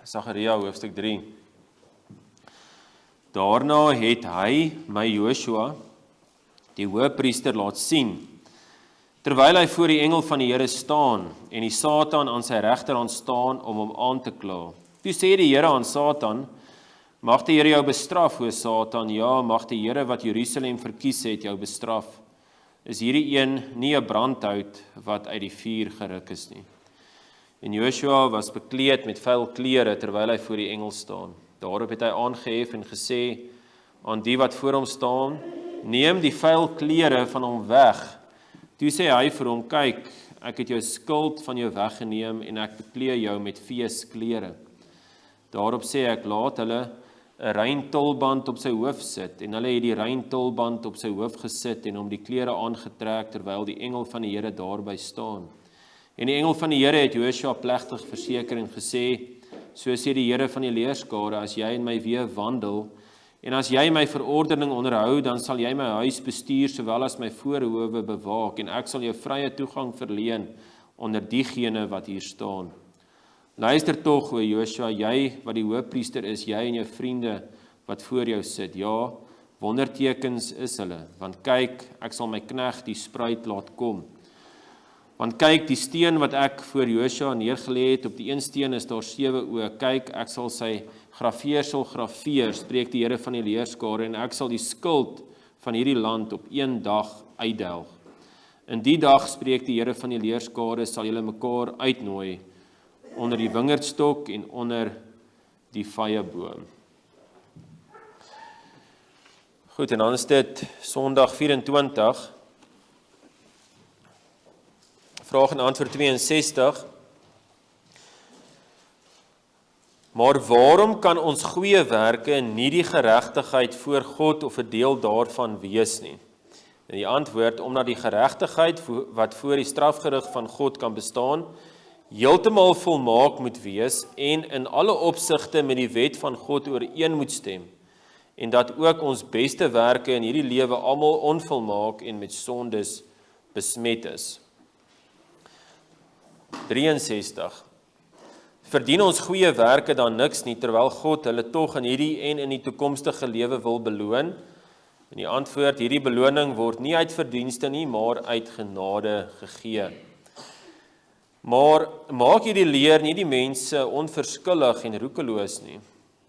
Sagaria hoofstuk 3. Daarna het hy my Joshua, die hoëpriester, laat sien, terwyl hy voor die engel van die Here staan en die Satan aan sy regterhand staan om hom aan te kla. Toe sê die Here aan Satan, mag die Here jou bestraf, o Satan, ja, mag die Here wat Jerusalem verkies het jou bestraf. Is hierdie een nie 'n brandhout wat uit die vuur geruk is nie. En Joshua was bekleed met vuil klere terwyl hy voor die engel staan. Daarop het hy aangehef en gesê aan die wat voor hom staan, neem die vuil klere van hom weg. Toe sê hy vir hom, kyk, ek het jou skuld van jou weggeneem en ek beklee jou met feesklere. Daarop sê ek, laat hulle 'n rein tolband op sy hoof sit, en hulle het die rein tolband op sy hoof gesit en hom die klere aangetrek terwyl die engel van die Here daarby staan. En die engel van die Here het Joshua plegtig verseker en gesê, so sê die Here van die leerskare, as jy in my weë wandel, en as jy my verordening onderhou, dan sal jy my huis bestuur, sowel as my voorhoewe bewaak, en ek sal jou vrye toegang verleen onder diegene wat hier staan. Luister tog, o Joshua, jy wat die hoëpriester is, jy en jou vriende wat voor jou sit, ja, wondertekens is hulle, want kyk, ek sal my knegt die spruit laat kom. Want kyk, die steen wat ek voor Joshua neergelê het, op die een steen is daar 7 oë. Kyk, ek sal sy grafeersel grafeer, spreek die Here van die leerskare, en ek sal die skuld van hierdie land op een dag uitdelg. In die dag, spreek die Here van die leerskare, sal julle mekaar uitnooi onder die wingerdstok en onder die vyeboom. Goed, en dan is dit Sondag 24. Vraag en antwoord 62. Maar waarom kan ons goeie werke nie die geregtigheid voor God of 'n deel daarvan wees nie? En die antwoord, omdat die geregtigheid wat voor die strafgerig van God kan bestaan, heeltemal volmaak moet wees en in alle opsigte met die wet van God ooreen moet stem, en dat ook ons beste werke in hierdie lewe almal onvolmaak en met sondes besmet is. 63. Verdien ons goeie werke dan niks nie, terwyl God hulle tog in hierdie en in die toekomstige lewe wil beloon? En die antwoord, hierdie beloning word nie uit verdienste nie, maar uit genade gegee. Maar maak hierdie leer nie die mense onverskillig en roekeloos nie?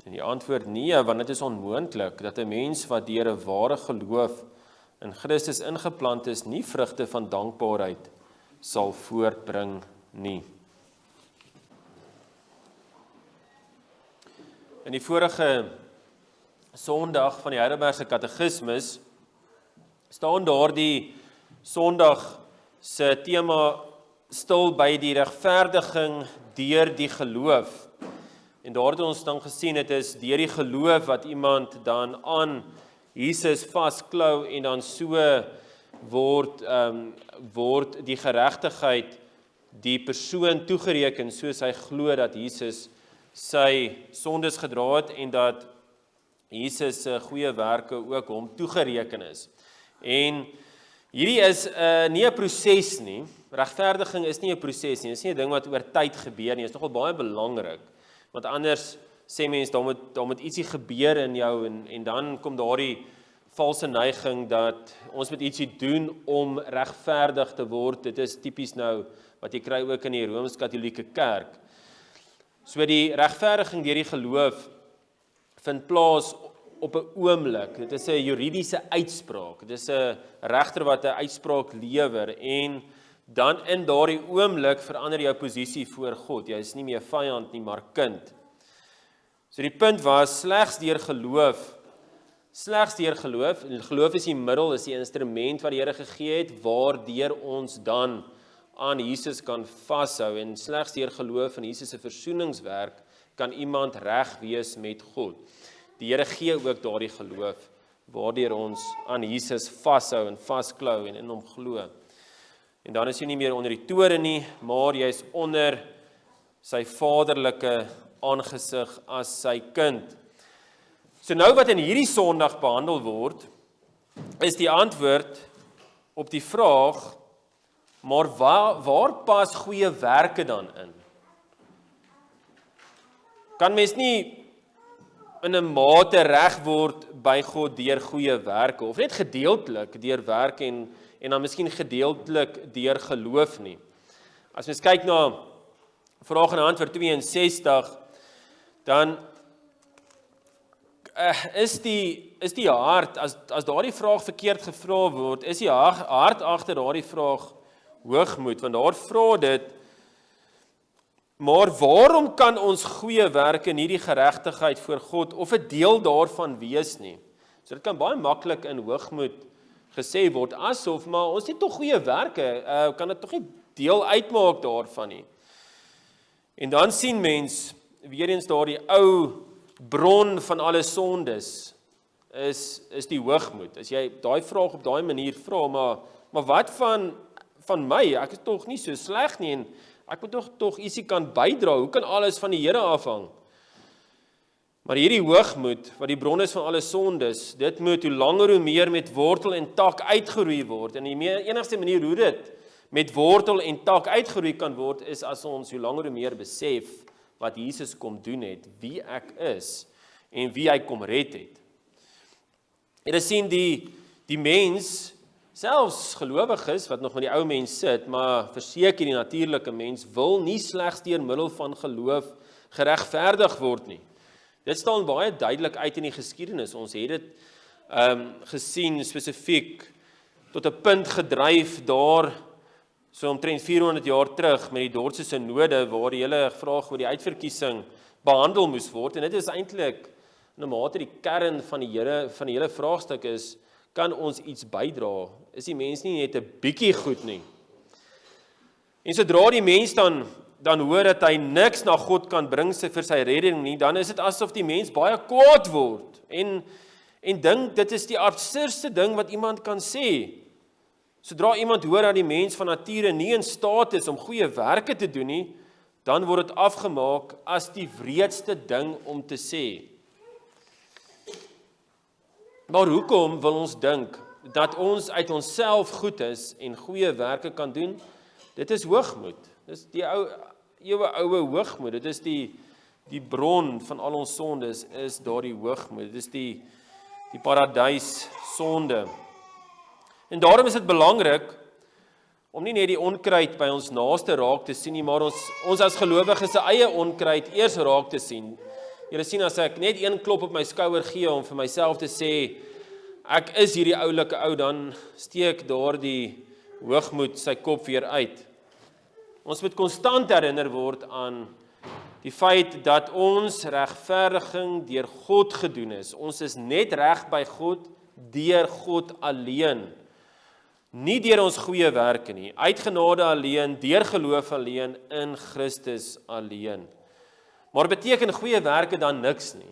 En die antwoord, nee, want dit is onmoontlik dat 'n mens wat deur 'n ware geloof in Christus ingeplant is, nie vrugte van dankbaarheid sal voortbring nie. In die vorige Sondag van die Heidelbergse Katekismus staan daar die Sondag se tema stil by die regverdiging deur die geloof. En daar het ons dan gesien, dit is deur die geloof wat iemand dan aan Jesus vasklou en dan so word die geregtigheid die persoon toegereken soos hy glo dat Jesus sy sondes gedra het en dat Jesus se goeie werke ook hom toegereken is. En hierdie is nie 'n proses nie. Regverdiging is nie 'n proses nie. Dit is nie 'n ding wat oor tyd gebeur nie. Dit is nogal baie belangrik. Want anders sê mense daar moet ietsie gebeur in jou en dan kom daardie valse neiging dat ons moet ietsie doen om regverdig te word. Dit is tipies nou wat jy kry ook in die Rooms-Katolieke Kerk. So die regverdiging deur die geloof vind plaas op 'n oomblik. Dit is 'n juridiese uitspraak. Dit is 'n regter wat 'n uitspraak lewer en dan in daardie oomblik verander jou posisie voor God. Jy is nie meer vyand nie, maar kind. So die punt was, slegs deur geloof, en geloof is die middel, is die instrument wat die Here gegee het, waardeur ons dan aan Jesus kan vashou, en slegs deur geloof in Jesus se versoeningswerk kan iemand reg wees met God. Die Here gee ook daardie geloof, waardeur ons aan Jesus vashou en vasklou en in hom glo. En dan is jy nie meer onder die toren nie, maar jy is onder sy vaderlike aangesig as sy kind. So nou wat in hierdie Sondag behandel word, is die antwoord op die vraag, maar waar pas goeie werke dan in? kan mens nie in 'n mate reg word by God deur goeie werke, of net gedeeltelik deur werk en dan miskien gedeeltelik deur geloof nie. As mens kyk na vraag en antwoord 62, dan is die hart, as daardie vraag verkeerd gevra word, is die hart agter daardie vraag hoogmoed, want daar vra dit, maar waarom kan ons goeie werke nie die geregtigheid voor God of 'n deel daarvan wees nie? So dit kan baie maklik in hoogmoed gesê word, asof, maar ons het tog goeie werke, kan dit tog nie deel uitmaak daarvan nie. En dan sien mens, weer eens daardie ou bron van alle sondes, is die hoogmoed. As jy daai vraag op daai manier vra, maar wat van my? Ek is tog nie so sleg nie, en ek moet tog ietsie kan bydra. Hoe kan alles van die Here afhang? Maar hierdie hoogmoed, wat die bron is van alle sondes, dit moet hoe langer hoe meer met wortel en tak uitgeroei word. En die enigste manier hoe dit met wortel en tak uitgeroei kan word, is as ons hoe langer hoe meer besef wat Jesus kom doen het, wie ek is en wie hy kom red het. Jy sien die mens, selfs gelowiges wat nog met die ou mens sit, maar verseker die natuurlike mens wil nie slegs deur middel van geloof geregverdig word nie. Dit staan baie duidelik uit in die geskiedenis. Ons het dit gesien spesifiek tot 'n punt gedryf daar so omtrent 400 jaar terug met die Dordtse Synode, waar die hele vraag oor die uitverkiesing behandel moes word. En dit is eintlik in 'n mate die kern van die hele vraagstuk is, kan ons iets bydra? Is die mens nie net 'n bietjie goed nie? En sodra die mens dan hoor dat hy niks na God kan bring vir sy redding nie, dan is dit asof die mens baie kwaad word. En dink, dit is die absurdste ding wat iemand kan sê. Sodra iemand hoor dat die mens van nature nie in staat is om goeie werke te doen nie, dan word dit afgemaak as die wreedste ding om te sê. Maar hoekom wil ons dink dat ons uit onsself goed is en goeie werke kan doen? Dit is hoogmoed. Dis die eeue hoogmoed. Dit is die bron van al ons sondes, is daardie hoogmoed. Dit is die paradys sonde. En daarom is dit belangrik om nie net die onkruid by ons naaste raak te sien nie, maar ons as gelowiges se eie onkruid eers raak te sien. Julle sien, as ek net een klop op my skouer gee om vir myself te sê, ek is hierdie oulike ou, dan steek daardie hoogmoed sy kop weer uit. Ons moet konstant herinner word aan die feit dat ons regverdiging deur God gedoen is. Ons is net reg by God deur God alleen. Nie deur ons goeie werke nie, uit genade alleen, deur geloof alleen, in Christus alleen. Maar beteken goeie werke dan niks nie?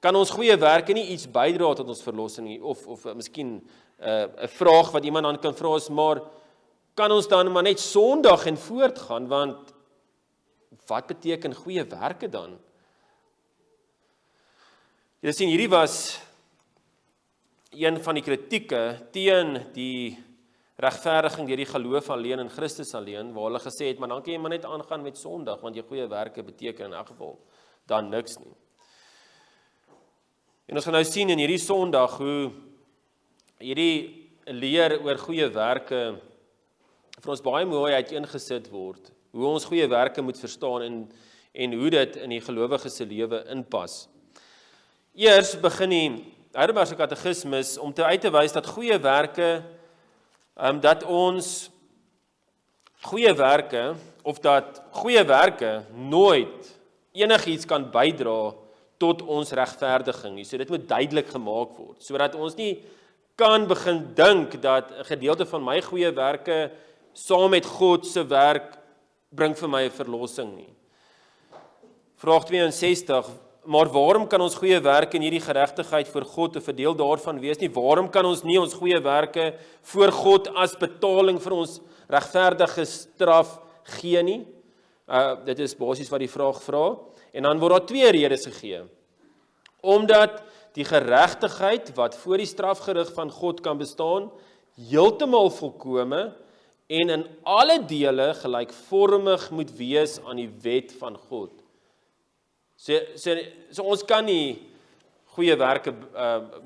Kan ons goeie werke nie iets bydra tot ons verlossing nie? Of miskien 'n vraag wat iemand dan kan vra is, maar kan ons dan maar net Sondag en voortgaan, want wat beteken goeie werke dan? Jy sien, hierdie was een van die kritieke teen die regverdiging deur die geloof alleen in Christus alleen, waar hulle gesê het, maar dan kan jy maar net aangaan met Sondag, want jou goeie werke beteken in elk geval dan niks nie. En ons gaan nou sien in hierdie Sondag hoe hierdie leer oor goeie werke vir ons baie mooi uiteengesit word, hoe ons goeie werke moet verstaan en hoe dit in die gelowige se lewe inpas. Eers begin die Heidelbergse Katekismus om uit te wys dat goeie werke, dat goeie werke nooit enigiets kan bydra tot ons regverdiging nie. So dit moet duidelik gemaak word, sodat ons nie kan begin dink dat 'n gedeelte van my goeie werke saam met God se werk bring vir my 'n verlossing nie. Vraag 62, maar waarom kan ons goeie werke in hierdie geregtigheid voor God 'n deel daarvan wees nie? Waarom kan ons nie ons goeie werke voor God as betaling vir ons regverdige straf gee nie? Dit is basies wat die vraag vra. En dan word daar 2 redes gegee. Omdat die geregtigheid wat voor die strafgerig van God kan bestaan, heeltemal volkome en in alle dele gelykvormig moet wees aan die wet van God. So ons kan nie goeie werke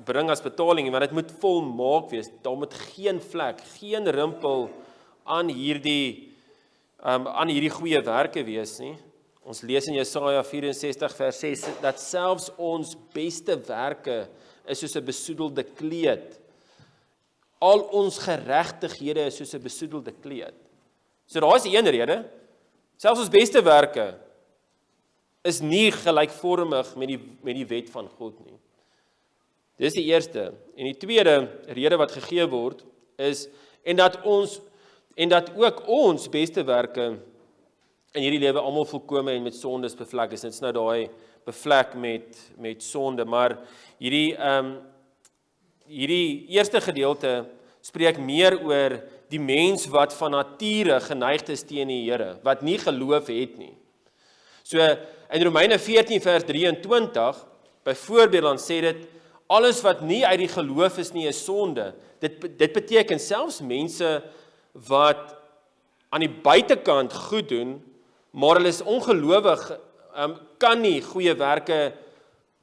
bring as betaling, want dit moet volmaak wees. Daar moet geen vlek, geen rimpel aan hierdie goeie werke wees nie. Ons lees in Jesaja 64 vers 6 dat selfs ons beste werke is soos 'n besoedelde kleed. Al ons geregtighede is soos 'n besoedelde kleed. So daar is een rede. Selfs ons beste werke is nie gelykvormig met die wet van God nie. Dis die eerste. En die tweede rede wat gegee word is en dat ook ons beste werke in hierdie lewe almal volkome en met sondes bevlek is. Dit's nou daai bevlek met sonde, maar hierdie eerste gedeelte spreek meer oor die mens wat van nature geneig is teen die Here, wat nie geloof het nie. So in Romeine 14 vers 23 byvoorbeeld dan sê dit alles wat nie uit die geloof is nie is sonde. Dit beteken selfs mense wat aan die buitekant goed doen, maar hulle is ongelowig, kan nie goeie werke,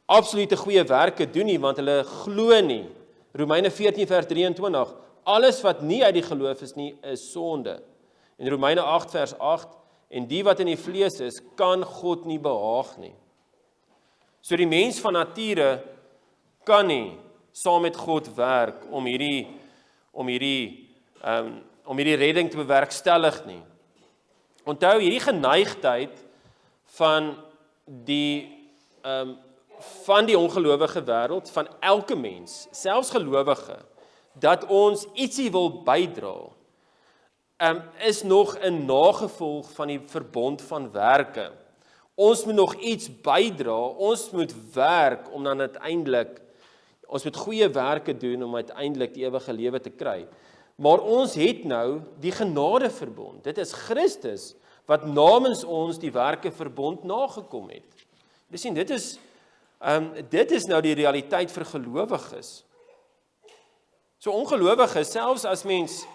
absolute goeie werke doen nie, want hulle glo nie. Romeine 14 vers 23, alles wat nie uit die geloof is nie, is sonde. En Romeine 8 vers 8, en die wat in die vlees is, kan God nie behaag nie. So die mens van nature kan nie saam met God werk om hierdie redding te bewerkstellig nie. Onthou hierdie geneigtheid van die ongelowige wêreld, van elke mens, selfs gelowige, dat ons ietsie wil bydra, is nog 'n nagevolg van die verbond van werke. Ons moet nog iets bydra, ons moet werk om dan uiteindelik, ons moet goeie werke doen om uiteindelik die ewige lewe te kry. Maar ons het nou die genadeverbond. Dit is Christus wat namens ons die werke verbond nagekom het. Dis sien, dit is nou die realiteit vir gelowiges. So ongelowiges, selfs as mens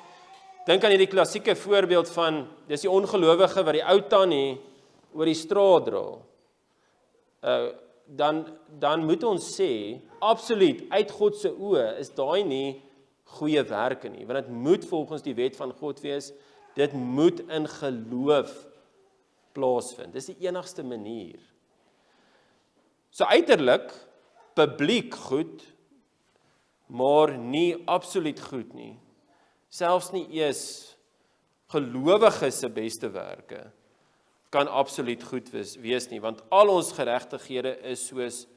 dink aan hierdie klassieke voorbeeld van dis die ongelowige wat die ou tannie oor die straat dra. Dan moet ons sê absoluut uit God se oë is daai nie goeie werke nie, want dit moet volgens die wet van God wees, dit moet in geloof plaasvind. Dis die enigste manier. So uiterlik, publiek goed, maar nie absoluut goed nie. Selfs nie eers gelowiges se beste werke kan absoluut goed wees nie, want al ons geregtighede is soos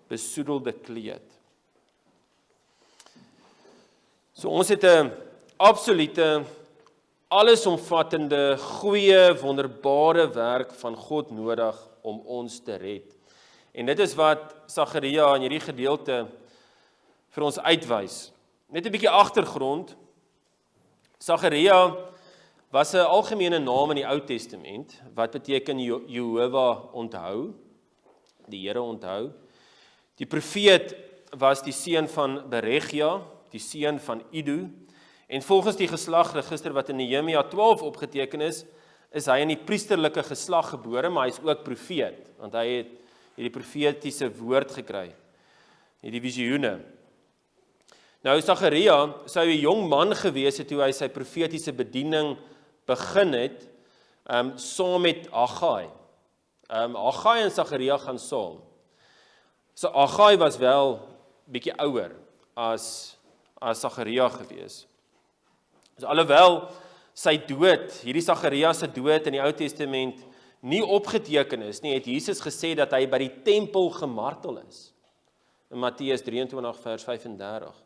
besoedelde kleed. So ons het 'n absolute, allesomvattende, goeie, wonderbare werk van God nodig om ons te red. En dit is wat Sagaria in hierdie gedeelte vir ons uitwys. Net 'n bietjie agtergrond. Sagaria was 'n algemene naam in die Ou Testament wat beteken Jehovah onthou, die Here onthou. Die profeet was die seun van Beregia, die seun van Ido, en volgens die geslagregister wat in Nehemia 12 opgeteken is hy in die priesterlike geslag gebore, maar hy is ook profeet, want hy het hierdie profetiese woord gekry, hierdie visioene. Nou Sagaria sou 'n jong man gewees het toe hy sy profetiese bediening begin het, saam met Haggai. Haggai en Sagaria gaan saam. So Haggai was wel bietjie ouer as Sagaria gewees. So alhoewel sy dood, hierdie Sagaria se dood in die Ou Testament nie opgeteken is nie, het Jesus gesê dat hy by die tempel gemartel is. In Matteus 23 vers 35.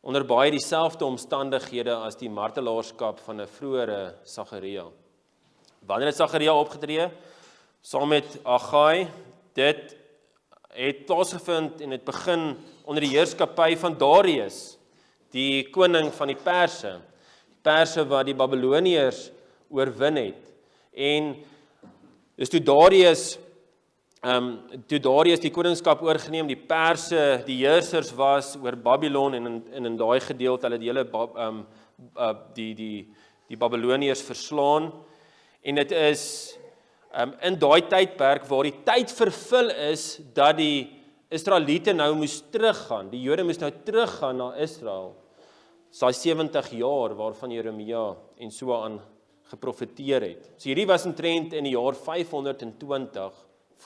Onder baie dieselfde omstandighede as die martelaarskap van 'n vroeëre Sagaria. Wanneer het Sagaria opgetree? Saam met Haggai, dit het plaasgevind en het begin onder die heerskappy van Darius, die koning van die Perse. Die Perse wat die Babiloniërs oorwin het. En dus toe Darius die koningskap oorgeneem, die Perse, die heersers was oor Babylon en in daai gedeelte hulle die hele die Babiloniërs verslaan. En dit is in daai tydperk waar die tyd vervul is dat die Israeliete nou moes teruggaan. Die Jode moes nou teruggaan na Israel. Daai 70 jaar waarvan Jeremia en so aan geprofeteer het. So hierdie was omtrent in die jaar 520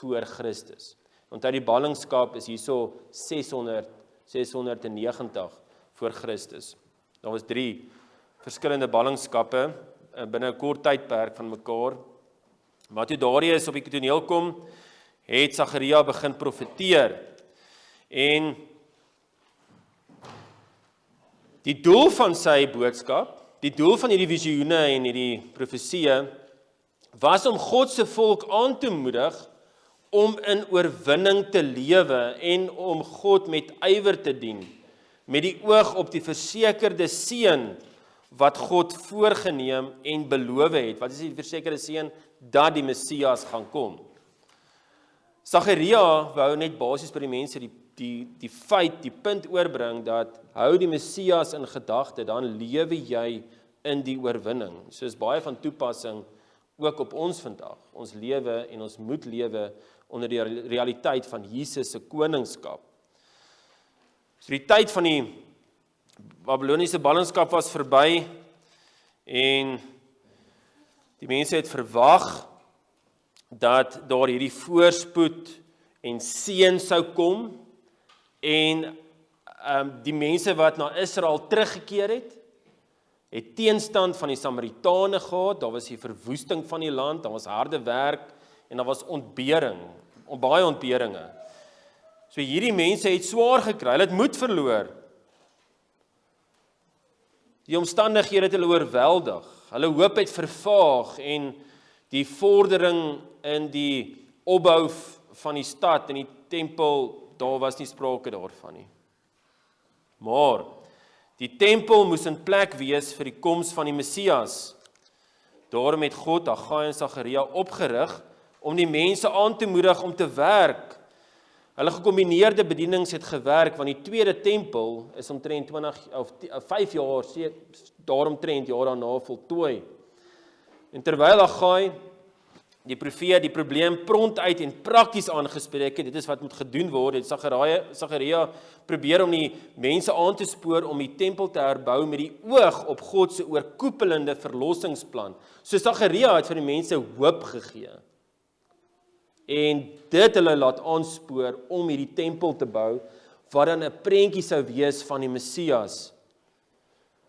voor Christus. Onthou die ballingskap is hierso 690 voor Christus. Daar was 3 verskillende ballingskappe binne 'n kort tydperk van mekaar. Maar toe Darius op die toneel kom, het Sagaria begin profeteer. En die doel van sy boodskap, die doel van hierdie visioene en hierdie profesieë, was om God se volk aan te moedig om in oorwinning te lewe en om God met ywer te dien, met die oog op die versekerde seën wat God voorgenem en beloof het. Wat is die versekerde seën? Dat die Messias gaan kom. Sagaria wou net basies by die mense die feit, die punt oorbring dat hou die Messias in gedagte, dan lewe jy in die oorwinning. So is baie van toepassing ook op ons vandag. Ons lewe en ons moet lewe onder die realiteit van Jesus se koningskap. So die tyd van die Babyloniese ballingskap was verby en die mense het verwag dat daar hierdie voorspoed en seën sou kom en die mense wat na Israel teruggekeer het teenstand van die Samaritane gehad, daar was die verwoesting van die land, daar was harde werk en daar was ontbering, baie ontberinge. So hierdie mense het swaar gekry, hulle het moed verloor. Die omstandighede het hulle oorweldig, hulle hoop het vervaag en die vordering in die opbou van die stad en die tempel, daar was nie sprake daarvan nie. Maar die tempel moes in plek wees vir die koms van die Messias. Daarom het God Haggai en Sagaria opgerig om die mense aan te moedig om te werk. Hulle gekombineerde bedienings het gewerk, want die tweede tempel is omtrent 5 jaar, daaromtrent jaar daarna voltooi. En terwyl Haggai, die profeet, die probleem prontuit en prakties aangespreek het, dit is wat moet gedoen word, het Sagaria probeer om die mense aan te spoor om die tempel te herbou met die oog op God se oorkoepelende verlossingsplan. So Sagaria het vir die mense hoop gegee. En dit hulle laat aanspoor om hierdie tempel te bou, wat dan 'n prentjie sou wees van die Messias.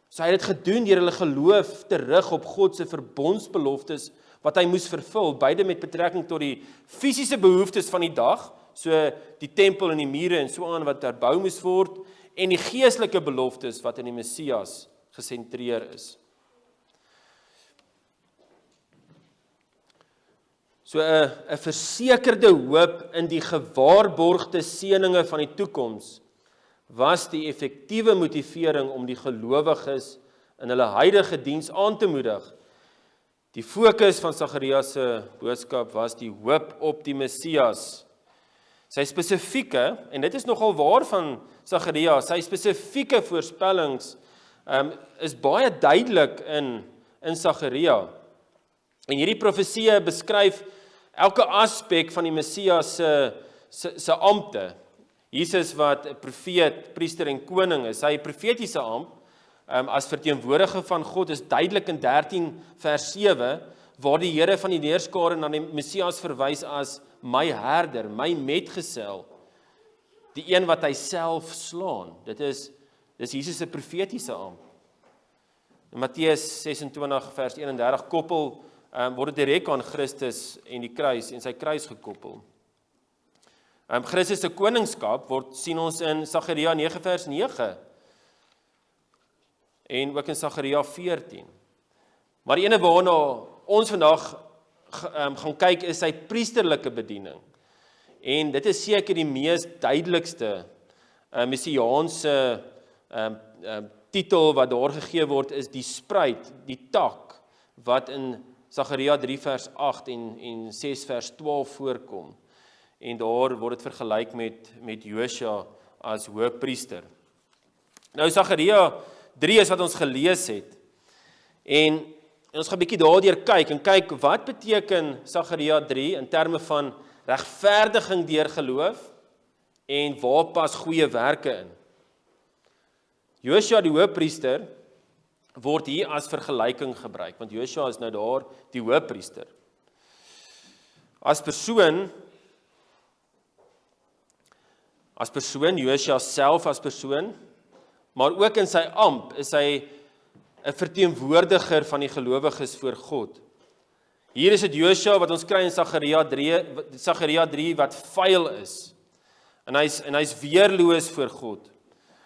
So hy het dit gedoen deur hulle geloof te rig op God se verbondsbeloftes wat hy moes vervul, beide met betrekking tot die fisiese behoeftes van die dag, so die tempel en die mure en so aan wat herbou moes word, en die geestelike beloftes wat in die Messias gesentreer is. So 'n versekerde hoop in die gewaarborgde seëninge van die toekoms was die effektiewe motivering om die gelowiges in hulle huidige diens aan te moedig. Die fokus van Sagaria se boodskap was die hoop op die Messias. Sy spesifieke, en dit is nogal waar van Sagaria, sy spesifieke voorspellings is baie duidelik in Sagaria. En hierdie profeseë beskryf elke aspek van die Messias se ampte. Jesus wat 'n profeet, priester en koning is, sy profetiese ampt as verteenwoordiger van God is duidelik in 13 vers 7, waar die Here van die leerskare na die Messias verwys as my herder, my metgesel, die een wat hy self slaan. Dis Jesus se profetiese ampt. In Matteus 26 vers 31 koppel word dit direk aan Christus en die kruis en sy kruis gekoppel. Christus se koningskap sien ons in Sagaria 9 vers 9 en ook in Sagaria 14. Maar die ene waarna ons vandag gaan kyk is sy priesterlike bediening. En dit is seker die mees duidelikste messiaanse titel wat daar gegee word is die spruit, die tak, wat in Sagaria 3 vers 8 en 6 vers 12 voorkom. En daar word dit vergelyk met Josua as hoëpriester. Nou Sagaria 3 is wat ons gelees het. En En ons gaan 'n bietjie daardeur kyk en kyk wat beteken Sagaria 3 in terme van regverdiging deur geloof en waar pas goeie werke in. Josua die hoëpriester word hier as vergelyking gebruik, want Josua is nou daar die hoëpriester. As persoon, Josua self as persoon, maar ook in sy amp is hy 'n verteenwoordiger van die gelowiges voor God. Hier is dit Josua wat ons kry in Sagaria 3 wat vuil is. En hy's weerloos voor God.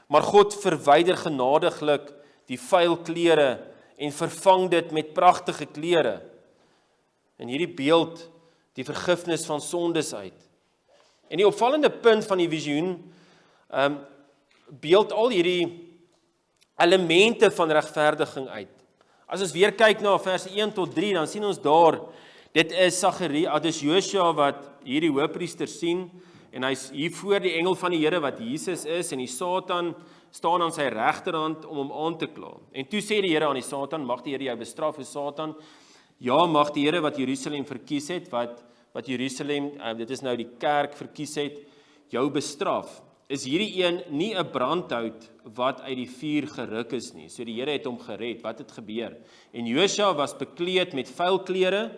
Maar God verwyder genadiglik die vuil klere en vervang dit met pragtige klere. En hierdie beeld die vergifnis van sondes uit. En die opvallende punt van die visioen beeld al hierdie elemente van regverdiging uit. As ons weer kyk na vers 1 tot 3, dan sien ons daar, dit is Sagaria, dit is Josua wat hierdie hoëpriester sien, en hy's hier voor die engel van die Here wat Jesus is, en die Satan staan aan sy regterhand om hom aan te kla. En toe sê die Here aan die Satan, mag die Here jou bestraf, o Satan, ja, mag die Here wat Jerusalem verkies het, wat Jerusalem, dit is nou die kerk verkies het, jou bestraf. Is hierdie een nie 'n brandhout wat uit die vuur geruk is nie. So die Here het hom gered. Wat het gebeur? En Josua was bekleed met vuil klere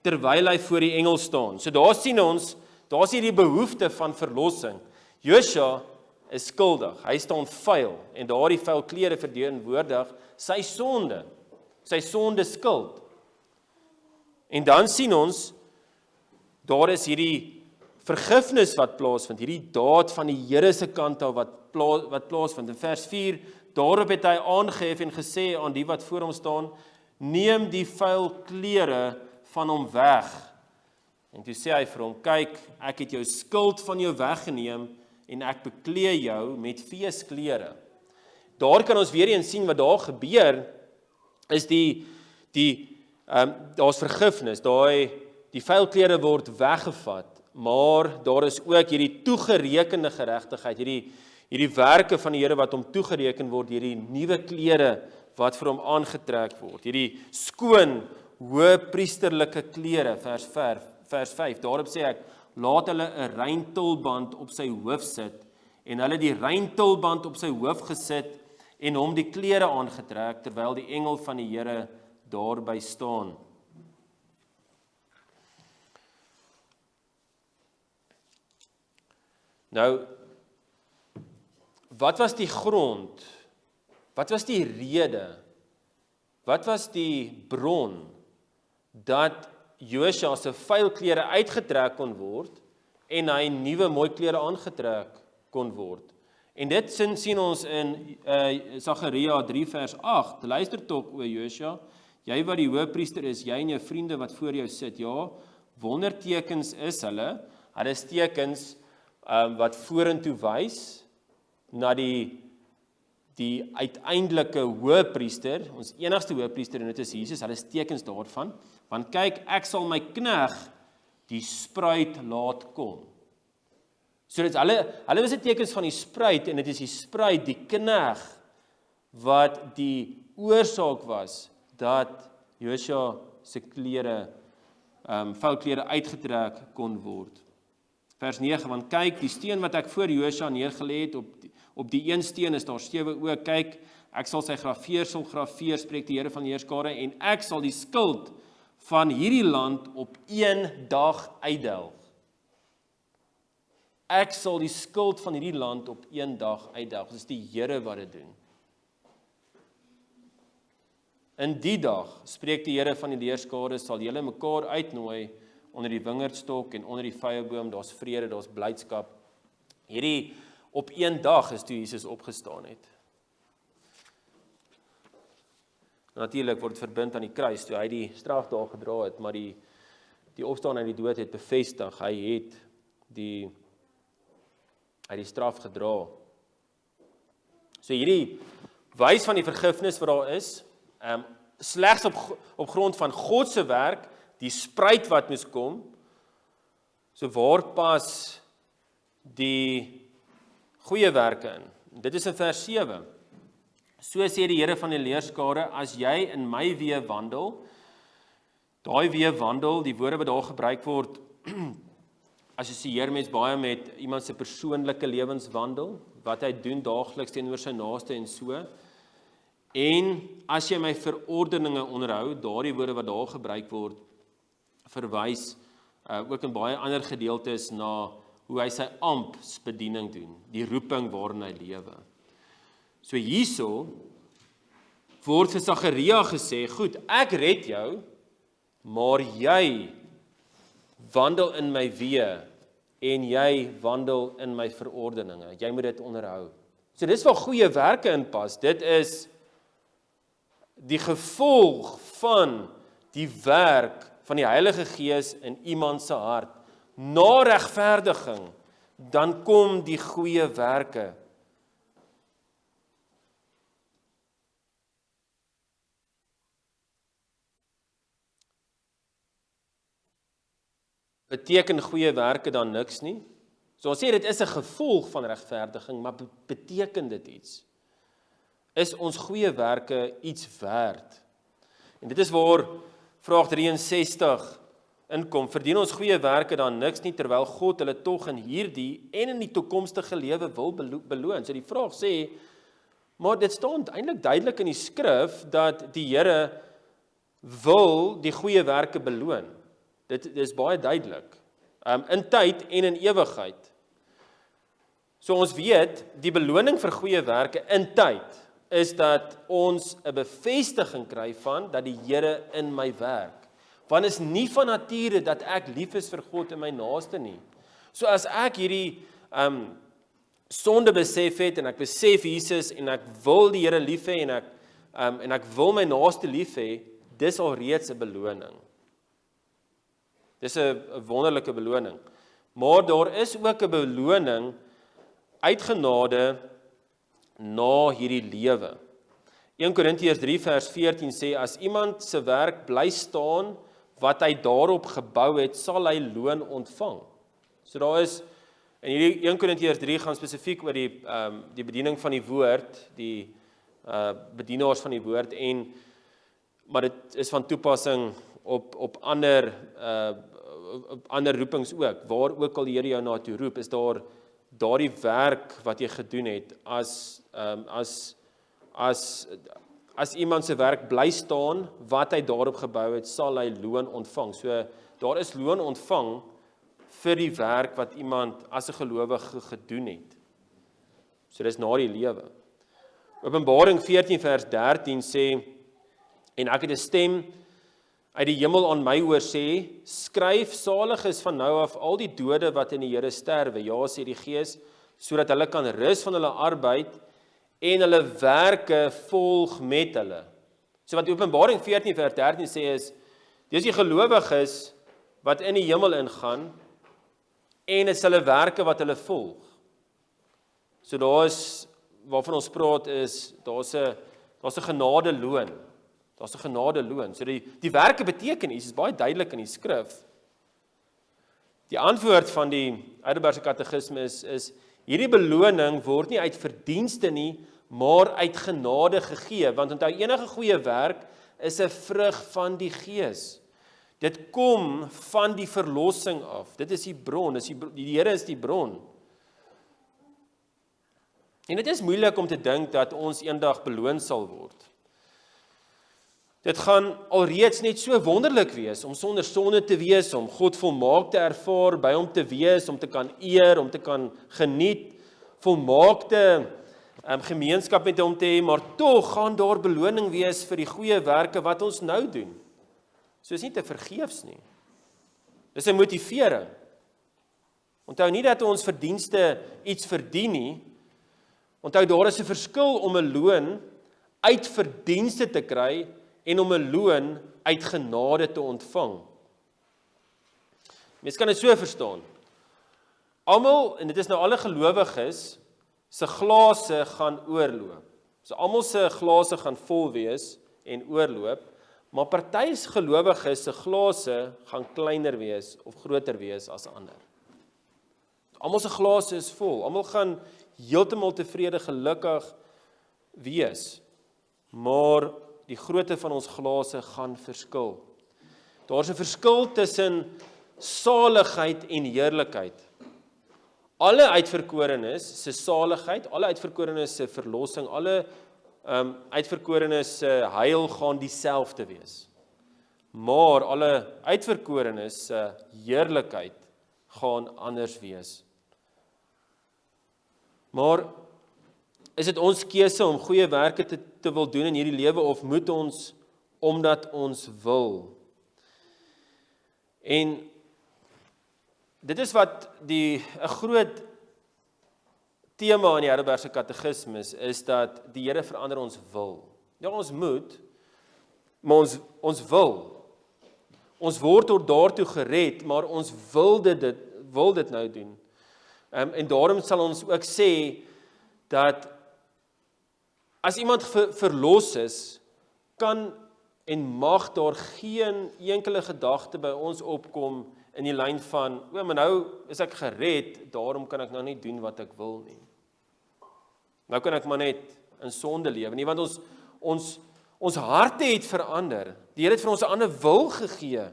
terwyl hy voor die engel staan. So daar sien ons, daar's hierdie behoefte van verlossing. Josua is skuldig. Hy staan vuil en daardie vuil klere verteenwoordig sy sonde skuld. En dan sien ons daar is hierdie vergifnis wat plaasvind, hierdie daad van die Here se kant af wat plaasvind. In vers 4, daarop het hy aangehef en gesê aan die wat voor hom staan, neem die vuil klere van hom weg. En toe sê hy vir hom, kyk, ek het jou skuld van jou weggeneem en ek beklee jou met feesklere. Daar kan ons weer eens sien wat daar gebeur, is daar's vergifnis, die vuil klere word weggevat, maar daar is ook hierdie toegerekende geregtigheid, hierdie werke van die Here wat hom toegereken word, hierdie nuwe klere wat vir hom aangetrek word, hierdie skoon, hoëpriesterlike klere, vers 5, daarop sê ek, laat hulle 'n reintulband op sy hoof sit, en hulle die reintulband op sy hoof gesit, en hom die klere aangetrek, terwyl die engel van die Here daarby staan. Nou, wat was die grond? Wat was die rede? Wat was die bron dat Josua se vuil klere uitgetrek kon word en hy nuwe mooi klere aangetrek kon word? En dit sien ons in Sagaria 3 vers 8. Luister tog, o Josua, jy wat die hoëpriester is, jy en jou vriende wat voor jou sit, ja, wondertekens is hulle is tekens wat vorentoe wys na die uiteindelike hoëpriester, ons enigste hoëpriester, en dit is Jesus, hulle is tekens daarvan, want kyk, ek sal my knegg die spruit laat kom. So dit hulle was die tekens van die spruit, en dit is die spruit, die knegg, wat die oorsaak was, dat Josua se klere, vuil klere uitgetrek kon word. Vers 9, want kyk, die steen wat ek voor Josua neergelê het, op die een steen is daar 7 oë, kyk, ek sal sy grafeersel grafeer, spreek die Here van die Heerskare, en ek sal die skuld van hierdie land op 1 dag uitdelg. Ek sal die skuld van hierdie land op 1 dag uitdelg. Dit is die Here wat dit doen. In die dag, spreek die Here van die Heerskare, sal julle mekaar uitnooi onder die wingerdstok en onder die vyeboom, daar's vrede, daar's blydskap. Hierdie op 1 dag is toe Jesus opgestaan het. Natuurlik word verbind aan die kruis, toe hy die straf daar gedra het, maar die opstaan uit die dood het bevestig, hy het die straf gedra. So hierdie wys van die vergifnis wat daar is, slegs op grond van God se werk, die spruit wat moes kom, so waar pas die goeie werke in? Dit is in vers 7. So sê die Here van die leerskare, as jy in my weë wandel, daai weë wandel, die woorde wat daar gebruik word, assosieer mens baie met iemand se persoonlike lewenswandel, wat hy doen daagliks teenoor sy naaste en so. En as jy my verordeninge onderhou, daardie woorde wat daar gebruik word, verwys ook in baie ander gedeeltes na hoe hy sy amptsbediening doen, die roeping waarin hy lewe. So hierso word vir Sagaria gesê, goed, ek red jou, maar jy wandel in my weë en jy wandel in my verordeninge. Jy moet dit onderhou. So dis waar goeie werke inpas. Dit is die gevolg van die werk van die Heilige Gees in iemand se hart. Na regverdiging, dan kom die goeie werke. Beteken goeie werke dan niks nie? So ons sê dit is 'n gevolg van regverdiging, maar beteken dit iets? Is ons goeie werke iets werd? En dit is waar vraag 63 inkom. Verdien ons goeie werke dan niks nie, terwyl God hulle tog in hierdie en in die toekomstige lewe wil beloon? So die vraag sê, maar dit staan eintlik duidelik in die skrif dat die Here wil die goeie werke beloon. Dit is baie duidelik. In tyd en in ewigheid. So ons weet, die beloning vir goeie werke in tyd is dat ons 'n bevestiging kry van dat die Here in my werk. Want is nie van nature dat ek lief is vir God en my naaste nie. So as ek hierdie sonde besef het en ek besef Jesus en ek wil die Here lief hê en ek wil my naaste lief hê, dis al reeds 'n beloning. Dis 'n wonderlike beloning. Maar daar is ook 'n beloning uit genade na hierdie lewe. 1 Korintiërs 3 vers 14 sê, as iemand se werk bly staan wat hy daarop gebou het, sal hy loon ontvang. So daar is, en hierdie 1 Korintiërs 3 gaan spesifiek oor die bediening van die woord, die bedienaars van die woord, maar dit is van toepassing op ander roepings ook, waar ook al die Here jou na toe roep, is daar daardie werk wat jy gedoen het, as iemand se werk bly staan, wat hy daarop gebou het, sal hy loon ontvang. So, daar is loon ontvang vir die werk wat iemand as 'n gelowige gedoen het. So, dis na die lewe. Openbaring 14 vers 13 sê, en ek het 'n stem uit die hemel aan my hoor sê, skryf, salig is van nou af al die dode wat in die Here sterwe, ja, sê die Gees, sodat hulle kan rus van hulle arbeid en hulle werke volg met hulle. So wat Openbaring 14 vers 13 sê is, dis die gelowiges wat in die hemel ingaan en is hulle werke wat hulle volg. So daar is, waarvan ons praat is, daar's 'n genadeloon. Daar's 'n genadeloon. So die werke beteken iets, is baie duidelik in die skrif. Die antwoord van die Heidelbergse Katekisme is hierdie beloning word nie uit verdienste nie, maar uit genade gegee, want onthou enige goeie werk is 'n vrug van die Gees. Dit kom van die verlossing af. Dit is die bron, die Here is die bron. En dit is moeilik om te dink dat ons eendag beloon sal word. Dit gaan alreeds net so wonderlik wees om sonder sonde te wees, om God volmaak te ervaar, by hom te wees, om te kan eer, om te kan geniet, volmaakte gemeenskap met hom te hê, maar tog gaan daar beloning wees vir die goeie werke wat ons nou doen. So is nie te vergeefs nie. Dis 'n motivering. Onthou nie dat ons verdienste iets verdien nie. Onthou daar is 'n verskil om 'n loon uit verdienste te kry en om 'n loon uit genade te ontvang. Mens kan dit so verstaan. Almal, en dit is nou alle gelowiges, se glase gaan oorloop. So almal se glase gaan vol wees en oorloop, maar party gelowiges se glase gaan kleiner wees of groter wees as ander. Almal se glase is vol. Almal gaan heeltemal tevrede, gelukkig wees. maar die grootte van ons glase gaan verskil. Daar's 'n verskil tussen saligheid en heerlikheid. Alle uitverkorenes se saligheid, alle uitverkorenes se verlossing, alle uitverkorenes se heil gaan dieselfde wees. Maar alle uitverkorenes se heerlikheid gaan anders wees. Maar is dit ons keuse om goeie werke te wil doen in hierdie lewe, of moet ons omdat ons wil? En dit is wat 'n groot tema in die Heidelbergse Katekismes is, dat die Here verander ons wil. Ja, ons moet, maar ons wil. Ons word tot daartoe gered, maar ons wil dit nou doen. En daarom sal ons ook sê dat as iemand verlos is, kan en mag daar geen enkele gedagte by ons opkom in die lyn van, maar nou is ek gered, daarom kan ek nou nie doen wat ek wil nie. Nou kan ek maar net in sonde lewe nie, want ons harte het verander. Die Here het vir ons 'n ander wil gegee.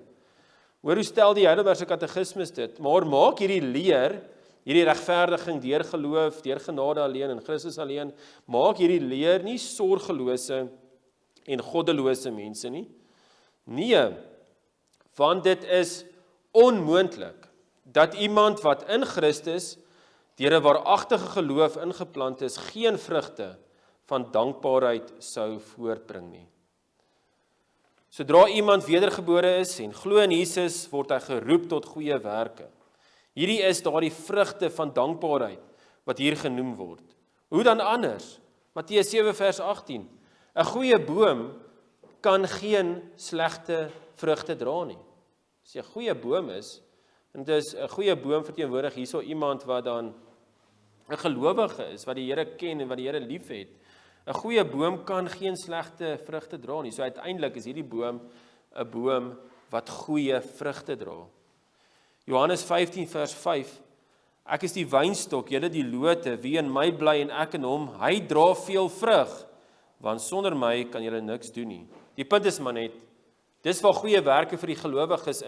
Hoor hoe stel die Heidelbergse Katekismes dit? Maar maak hierdie leer, hierdie regverdiging deur geloof, deur genade alleen en Christus alleen, maak hierdie leer nie sorgelose en goddelose mense nie. Nee, want dit is onmoontlik dat iemand wat in Christus deur 'n waaragtige geloof ingeplant is, geen vrugte van dankbaarheid sou voortbring nie. Sodra iemand wedergebore is en glo in Jesus, word hy geroep tot goeie werke. Hierdie is daardie vrugte van dankbaarheid wat hier genoem word. Hoe dan anders? Matteus 7 vers 18. 'n Goeie boom kan geen slegte vrugte dra nie. As jy 'n goeie boom is, en dit is 'n goeie boom verteenwoordig hierso iemand wat dan 'n gelowige is, wat die Here ken en wat die Here liefhet. 'n Goeie boom kan geen slegte vrugte dra nie. So uiteindelik is hierdie boom 'n boom wat goeie vrugte dra. Johannes 15 vers 5. Ek is die wynstok, julle die lote, wie in my bly en ek in hom, hy dra veel vrug, want sonder my kan julle niks doen nie. Die punt is maar net, dis waar goeie werke vir die gelowiges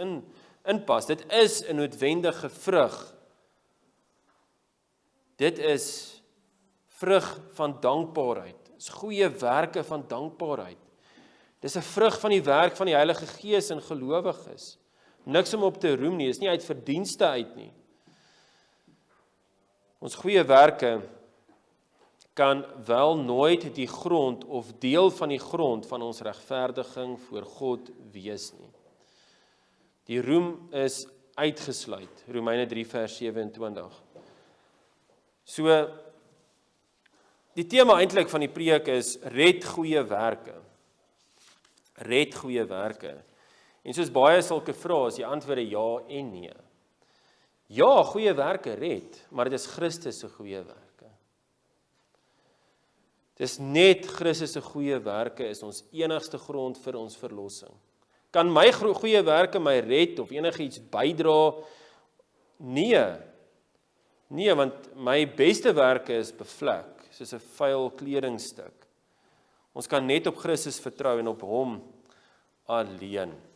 inpas. Dit is 'n noodwendige vrug. Dit is vrug van dankbaarheid. Dit is goeie werke van dankbaarheid. Dis 'n vrug van die werk van die Heilige Gees in gelowiges. Niks om op te roem nie, is nie uit verdienste uit nie. Ons goeie werke kan wel nooit die grond of deel van die grond van ons regverdiging voor God wees nie. Die roem is uitgesluit, Romeine 3 vers 27. So, die tema eintlik van die preek is, red goeie werke. Red goeie werke. En soos baie sulke vrae, is die antwoorde ja en nee. Ja, goeie werke red, maar dit is Christus se goeie werke. Dis net Christus se goeie werke is ons enigste grond vir ons verlossing. Kan my goeie werke my red of enigiets bydra? Nee. Nee, want my beste werke is bevlek, soos 'n vuil kledingstuk. Ons kan net op Christus vertrou en op hom alleen.